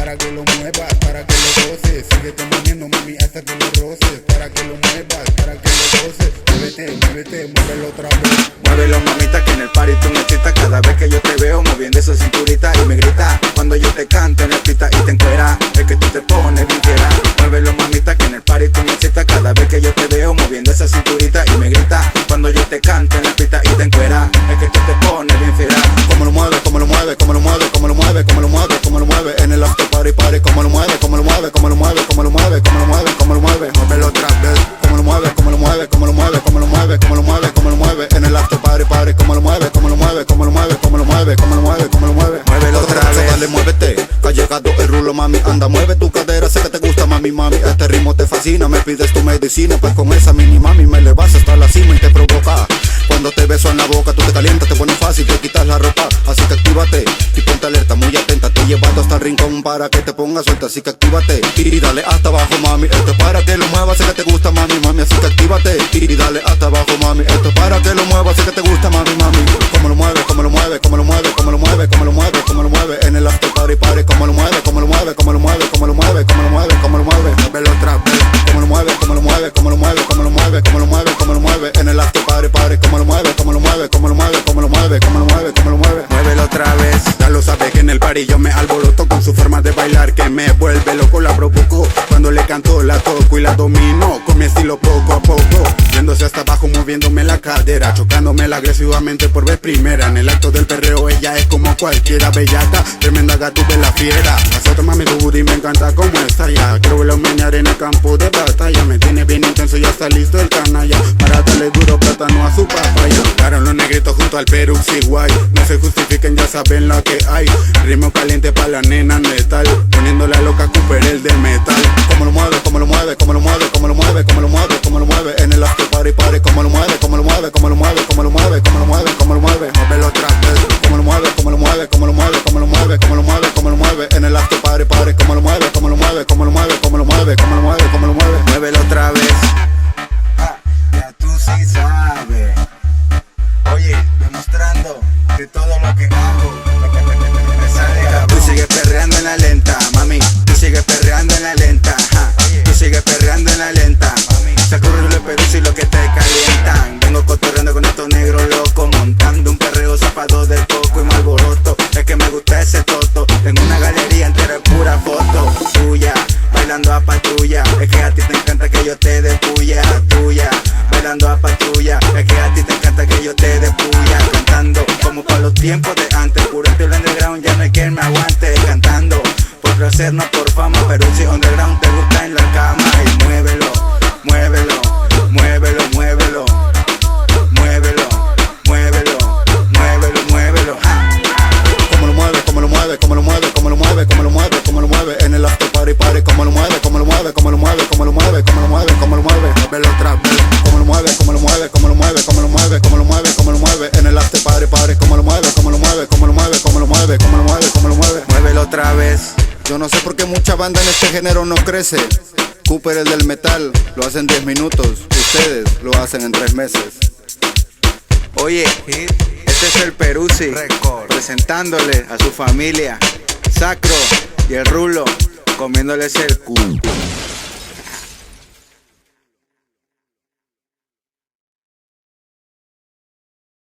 para que lo muevas, para que lo goces. Síguete moviendo, mami, hasta que lo roces, para que lo muevas, para que lo goces. Muévete, muévete, muévelo otra vez. Muévelo, mamita, que en el party tú me excitas. Cada vez que yo te veo moviendo esa cinturita y me grita cuando yo te canto en la pista y te encuera, es que tú te pones bien fiera. Muévelo, mamita, que en el party tú me excitas. Cada vez que yo te veo moviendo esa cinturita y me grita cuando yo te canto en la pista y te encuera, es que tú te pones bien fiera. Como lo mueve, como lo mueve, como lo mueve, como lo mueve, como lo mueve, como lo mueve en el after party party, como lo mueve, como lo mueve, como lo mueve, como lo mueve, como lo mueve, como lo mueve, muévelo otra vez. Como lo mueve, como lo mueve, como lo mueve, como lo mueve, como lo mueve, como lo mueve en el after party party, como lo mueve, como lo mueve, como lo mueve, como lo mueve, como lo mueve, como lo mueve, muévelo otra vez. Dale, muévete, que ha llegado el rulo, mami, anda, mueve tu cadera, sé que te gusta, mami, mami, este ritmo te fascina, me pides tu medicina, pues con esa mini mami me le vas hasta la cima y te provoca. Cuando te beso en la boca, tú te calientas, te pones fácil, te quitas la ropa. Así que actívate y ponte alerta, muy atenta. Te llevando hasta el rincón para que te pongas suelta. Así que actívate y dale hasta abajo, mami. Esto es para que lo muevas, sé que te gusta, mami, mami. Así que actívate y dale hasta abajo, mami. Esto es para que lo muevas, sé que te gusta, mami, mami. Como lo mueve, como lo mueve, como lo mueve, como lo mueve, como lo mueve, como lo mueve en el after party party. Como lo mueve, como lo mueve, como lo mueve, como lo mueve, como lo mueve, como lo mueve. Muévelo otra vez. Como lo mueve, como lo mueve, como lo mueve, como lo mueve, como lo mueve, como lo mueve en el after party party. Como lo mueve, como lo mueve, como lo mueve, como lo mueve, como lo mueve, como lo mueve. Muévelo otra vez. Ya lo sabes que en el party yo me alboroto con su forma de bailar que me vuelve loco, la provoco. Cuando le canto la toco y la domino con mi estilo poco a poco. Yéndose hasta abajo, moviéndome la cadera, chocándomela agresivamente por vez primera. En el acto del perreo ella es como cualquiera bellaca, tremenda gatubela fiera. Azota mami duro y me encanta como está ya. Quiero verlo menear en el campo de batalla. Me tiene bien intenso, ya está listo el canalla para darle duro plátano a su papaya. Claro, los negritos junto al Perú, sí, guay. No se justifiquen, ya saben lo que hay. Ritmo caliente pa' la nena metal, poniéndole a loca Cooper el del metal. Como lo mueve, como lo mueve, como lo mueve, como lo mueve, como lo mueve, como lo mueve en el after party party. Como lo mueve, como lo mueve, como lo mueve, como lo mueve, como lo mueve, como lo mueve. Muévelo otra vez. Como lo mueve, como lo mueve, como lo mueve, como lo mueve, como lo mueve, como lo mueve en el after party party. Como lo mueve, como lo mueve, como lo mueve, como lo mueve, como lo mueve, como lo mueve. Muévelo otra vez. Ya tú sí sabes. Oye, demostrando que todo lo que hago me sale cabrón. Tú sigues perreando en la lenta, mami. Tú sigues perreando en la lenta. Tú sigues perreando en la lenta. Sacúrrele Perú si lo que te calientan. Vengo cotorreando con estos negros locos, montando un perreo zapado de coco y mal alboroto. Es que me gusta ese toto. Tengo una galería entera de pura foto tuya, bailando a patrulla. Es que a ti te encanta que yo te dé puya tuya, bailando a patrulla. Es que a ti te encanta que yo te dé puya, cantando como para los tiempos de antes. Puro estilo underground, ya no hay quien me aguante. Cantando por placer, no por fama, pero si underground te gusta en la cama. Y muévelo, muévelo, muévelo, muévelo, muévelo, muévelo, muévelo, muévelo. Como lo mueve, como lo mueve, como lo mueve, como lo mueve, como lo mueve, como lo mueve en el after party party. Como lo mueve, como lo mueve, como lo mueve, como lo mueve, como lo mueve, como lo mueve. Muévelo otra vez. Como lo mueve, como lo mueve, como lo mueve, como lo mueve, como lo mueve, como lo mueve en el after party party. Como lo mueve, como lo mueve, como lo mueve, como lo mueve, como lo mueve, como lo mueve. Muévelo otra vez. Yo no sé por qué mucha banda en este género no crece. Cooper el del metal lo hace en 10 minutos, ustedes lo hacen en 3 meses. Oye, este es el Peruzzi presentándole a su familia Sacro y el Rulo comiéndoles el culo.